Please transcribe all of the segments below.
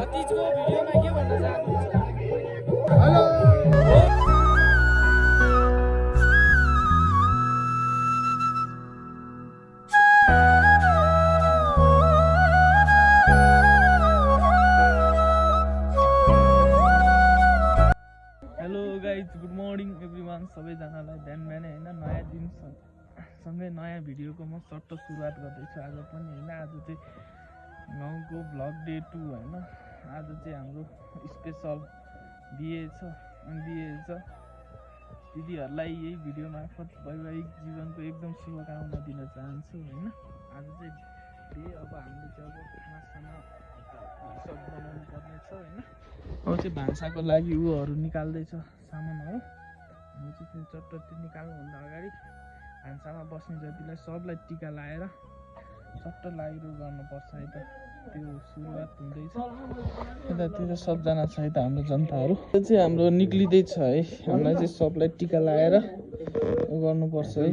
तिजको भिडियोमा के भन्न चाहनुहुन्छ? Hello hello guys, good morning everyone. सबैजनालाई बिहान बिहानै होइन नयाँ दिन सँगै नयाँ भिडियोको म सट्ट सुरुवात गर्दैछु आज पनि होइन। आज चाहिँ गाउँको भ्लग डे 2 होइन। आज चाहिँ हाम्रो स्पेसल बिहे छ अनि बिहे छ। दिदीहरूलाई यही भिडियो मार्फत वैवाहिक जीवनको एकदम शुभकामना दिन चाहन्छु होइन। आज चाहिँ बिहे, अब हामीले चाहिँ अब खानासाना सब बनाउनु पर्ने छ होइन। अब चाहिँ भान्साको लागि उयोहरू निकाल्दैछ सामानहरू। हामी चाहिँ त्यो चट्ट त्यो निकाल्नुभन्दा अगाडि भान्सामा बस्ने जतिलाई सबलाई टिका लाएर चट्ट लागिरो गर्नुपर्छ है त। त्यो सुरुवात हुँदैछ यतातिर सबजना छ है त हाम्रो जनताहरू। त्यो चाहिँ हाम्रो निक्लिँदैछ है। हामीलाई चाहिँ सबलाई टिका लाएर गर्नुपर्छ है।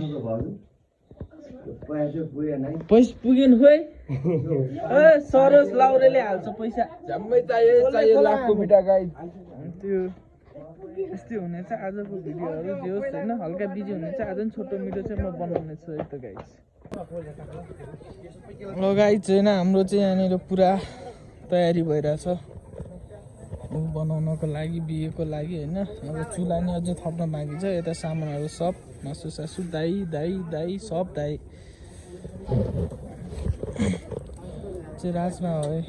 पैसा पुगेन खोइ सरोज लाउरेले हाल्छ पैसा जम्मै चाहियो लाखको बिटा गाई। त्यो यस्तै हुनेछ आजको भिडियोहरू। जे होस् होइन, हल्का बिजी हुनेछ आज पनि। छोटो मिठो चाहिँ म बनाउने छु है त गाइस। गाइस होइन, हाम्रो चाहिँ यहाँनिर पुरा तयारी भइरहेछ बनाउनको लागि, बिहेको लागि होइन। अब चुला नि अझै थप्न बाँकी छ। यता सामानहरू सब मासु सासु दाई दाई दाई सब दाई चाहिँ राजमा हो है।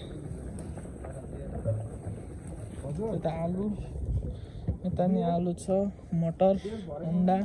यता आलु, यता नि आलु छ, मटर, अन्डा।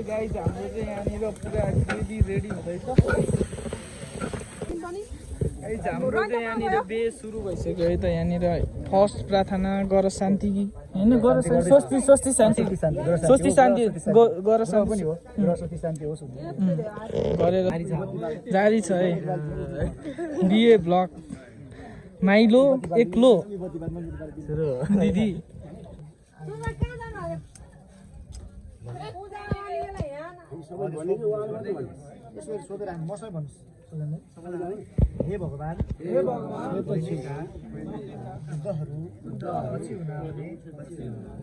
गाइस हाम्रो चाहिँ यहाँनिर पुरा रेडी हुँदैछ। हाम्रो चाहिँ यहाँनिर बिहे सुरु भइसक्यो है त। यहाँनिर फर्स्ट प्रार्थना गर शान्ति होइन, गर स्वस्ति स्वस्ति शान्ति स्वस्ति शान्ति गर शान्ति हो, स्वस्ति शान्ति होस् गरेर जारी छ है बिहे ब्लग। माइलो एक्लो दिदी हे भगवान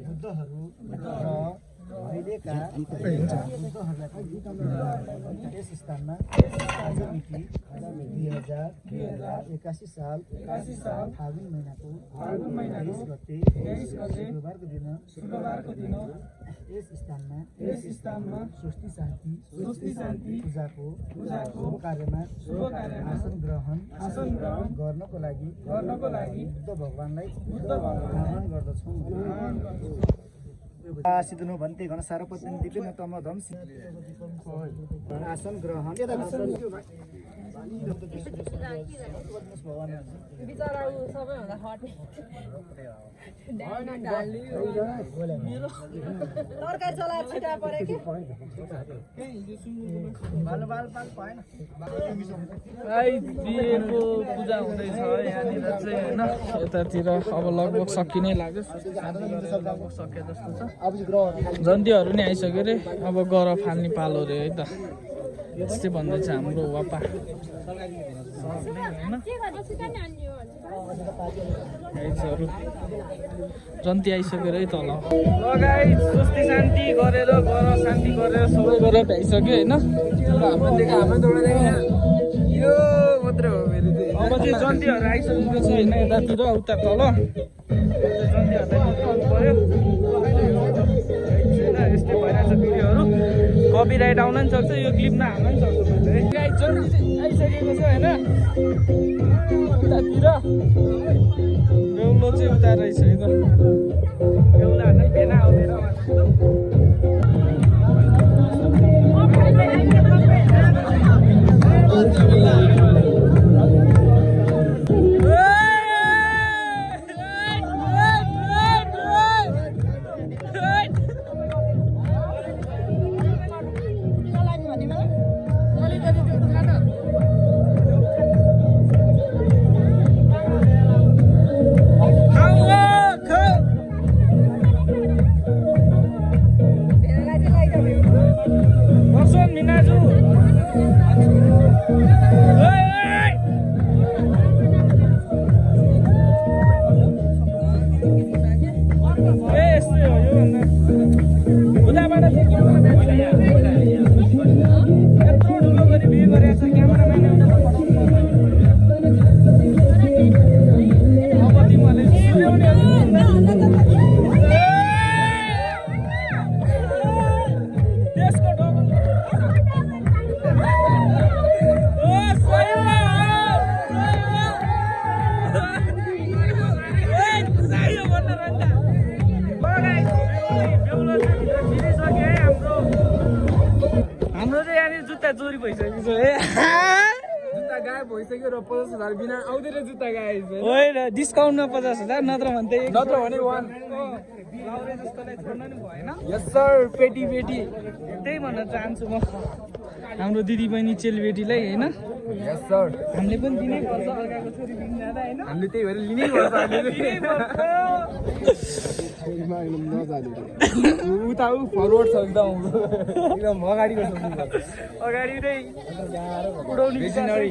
बुद्धहरू अहिलेका यस स्थानमा आज मिति 2081 साल फागुन महिनाको 23 गते शुक्रबारको दिन यस स्थानमा स्वस्ति शान्ति पूजाको कार्यमा आसन ग्रहण गर्नको लागि बुद्ध भगवानलाई आह्वान गर्दछौँ। सिद्धनु भन्ते घन सारपत्नी दिव्य तम धम आसन ग्रहण बिहेको पूजा हुँदैछ यहाँनिर चाहिँ होइन। यतातिर अब लगभग सकिनै लाग्यो, लगभग सके जस्तो छ। जन्तीहरू नि आइसक्यो अरे, अब गर फाल्ने पालो अरे है त। यस्तै भन्दैछ हाम्रो वापा होइन। जन्ती आइसक्यो है तल। लगाइ स्वस्ति शान्ति गरेर गर शान्ति गरेर सबै गरेर भ्याइसक्यो होइन। यो मात्रै हो मेरो चाहिँ। अब चाहिँ जन्तीहरू आइसकेको छ होइन यतातिर उता तल। जन्तीहरूलाई पर्यो। यस्तै भइरहेछ भिडियोहरू। कपिराइट आउन पनि सक्छ, यो क्लिप नहाल्न पनि सक्छ मैले है। जन्ती चाहिँ आइसकेको छ होइन। उतातिर बेहुलो चाहिँ जुत्ता रहेछ है त बेहुला हान्न भेना आउँदैन चोरी भइसकेको छ है जुत्ता गायब भइसक्यो र 50,000 बिना आउँदैन जुत्ता गायब होइन डिस्काउन्टमा 50,000 नत्र भने नत्र भने वान लाउरे जस्तोलाई छोड्न नि भएन यस सर पेटी पेटी त्यही भन्न चाहन्छु म हाम्रो दिदी बहिनी चेलीबेटीलाई होइन यस सर हामीले पनि दिनै पर्छ अर्काको छोरी दिन जाँदा होइन हामीले त्यही भएर लिनै पर्छ उता फरवर्ड छ एकदम अगाडिको छ अगाडि नै उडाउने मिसनरी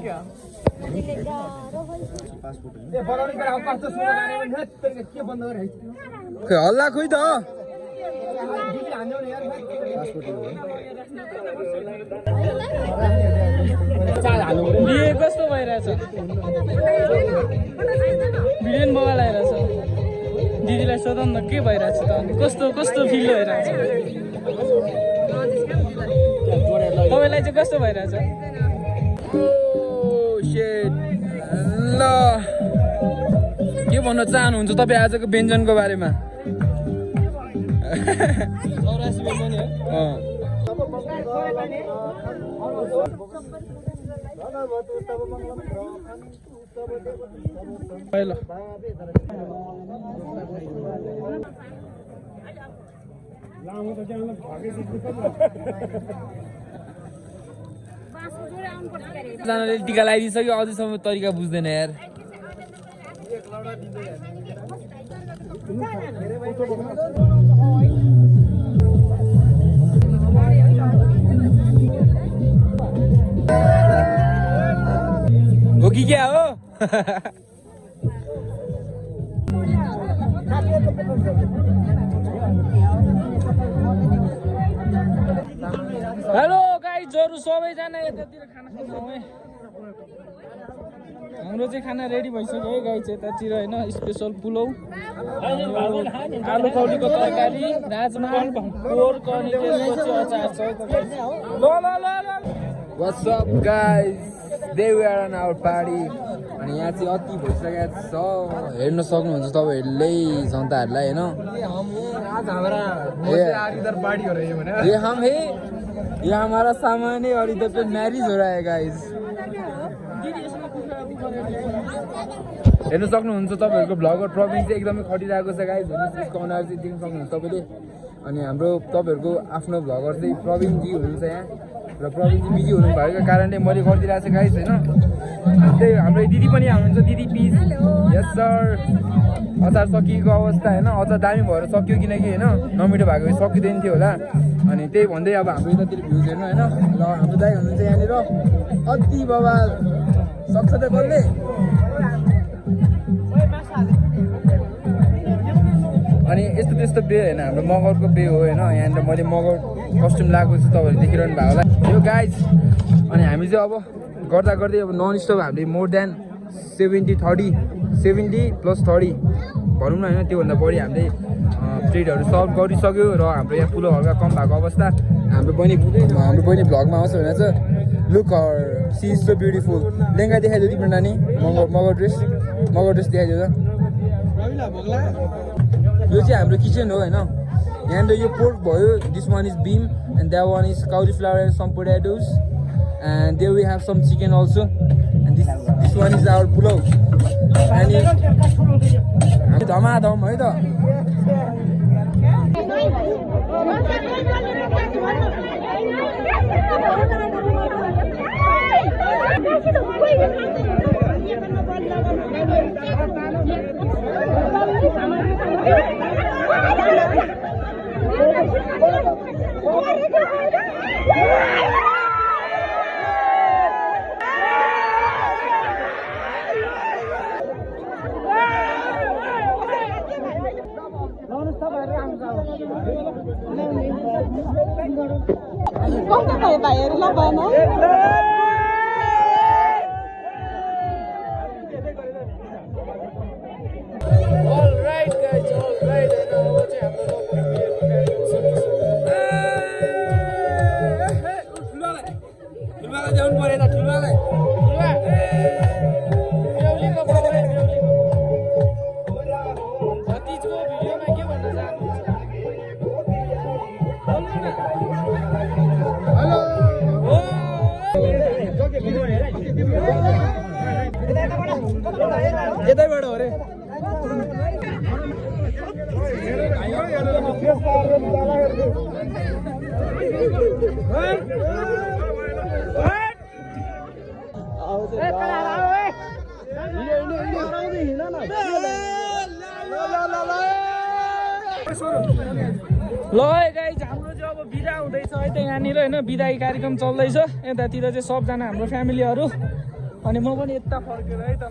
हल्ला खोइ त बिहे कस्तो भइरहेछ भिडियो नि मोबाइल आइरहेछ दिदीलाई सोधौँ न के भइरहेछ त अनि कस्तो कस्तो फिल भइरहेछ तपाईँलाई चाहिँ कस्तो भइरहेछ ल के भन्न चाहनुहुन्छ तपाईँ आजको व्यञ्जनको बारेमा चौरासी व्यञ्जन हो पहिलो जनाले टिका लगाइदिइसक्यो अझैसम्म तरिका बुझ्दैन यार हो कि क्या हो हेलो गाइजहरु सबैजना यतातिर खाना खान आउँ है हाम्रो चाहिँ खाना रेडी भइसक्यो है गाइज यतातिर होइन स्पेसल पुलाउ आलु कौलीको तरकारी राजमा पोर्क अनि त्यसको चाहिँ अचार छ What's up guys? Today we are on our party अनि यहाँ चाहिँ अति भइसकेको छ हेर्न सक्नुहुन्छ तपाईहरुले जनताहरुलाई हैन ये हम है ये हमारा सामान है और इधर पे मैरिज हो रहा है गाइस हेर्न सक्नुहुन्छ तपाईहरुको ब्लगर प्रवीण चाहिँ एकदमै खटिरहेको छ गाइस हेर्नुस् यसको अनुहार चाहिँ देख्न सक्नुहुन्छ तपाईले अनि हाम्रो तपाईहरुको आफ्नो ब्लगर चाहिँ प्रवीण जी हुनुहुन्छ यहाँ र प्रवीण जी बिजी हुनु भएको कारणले मैले गरिदिरहेको छु गाइस हैन त्यही हाम्रो दिदी पनि हुनुहुन्छ दिदी प्लिज यस सर अचार सकिएको अवस्था हैन अचार दामी भएर सक्यो किनकि हैन नमिठो भएको भए सकिँदैन थियो होला अनि त्यही भन्दै अब हाम्रो यतातिर भ्युज हेर्नु हैन ल हाम्रो दाइ हुनुहुन्छ यहाँनिर अति बाबा सक्छ त कसले अनि यस्तो त्यस्तो बे हैन हाम्रो मगरको बे हो हैन यहाँनिर मैले मगर कस्ट्युम लगाएको छु तपाईहरुले देखिरहनु भएको होला यो गाइज अनि हामी चाहिँ अब गर्दा गर्दै अब नन स्टप हामीले मोर देन 70 प्लस 30 भनौँ न हैन त्योभन्दा बढी हामीले प्लेटहरू सर्भ गरिसक्यो र हाम्रो यहाँ पुलो हल्का कम भएको अवस्था हाम्रो बहिनी भ्लगमा आउँछ भनेर चाहिँ look her she is so beautiful lehenga देखाइदियो तिम्रो नानी मगर ड्रेस देखाइदियो त यो चाहिँ हाम्रो किचन हो होइन यहाँनिर यो पोर्क भयो this one is bean and that one is cauliflower and some potatoes and there we have some chicken also and this one is our pulao अनि हामी धमाधम है त कस्तो भयो भाइहरुलाई भन Alright guys, alright. And now what happened? ठुलवाला जाउनु पर्यो त ठुलवाला बेहुलीको बाउ है बेहुलीको भतिजको भिडियोमा के भन्न चाहनुहुन्छ हेलो यतैबाट हो रे ल है गाइज हाम्रो चाहिँ अब बिदा हुँदैछ है त यहाँनिर होइन बिदाई कार्यक्रम चल्दैछ यतातिर चाहिँ सबजना हाम्रो फ्यामिलीहरू अनि म पनि यता फर्केर है त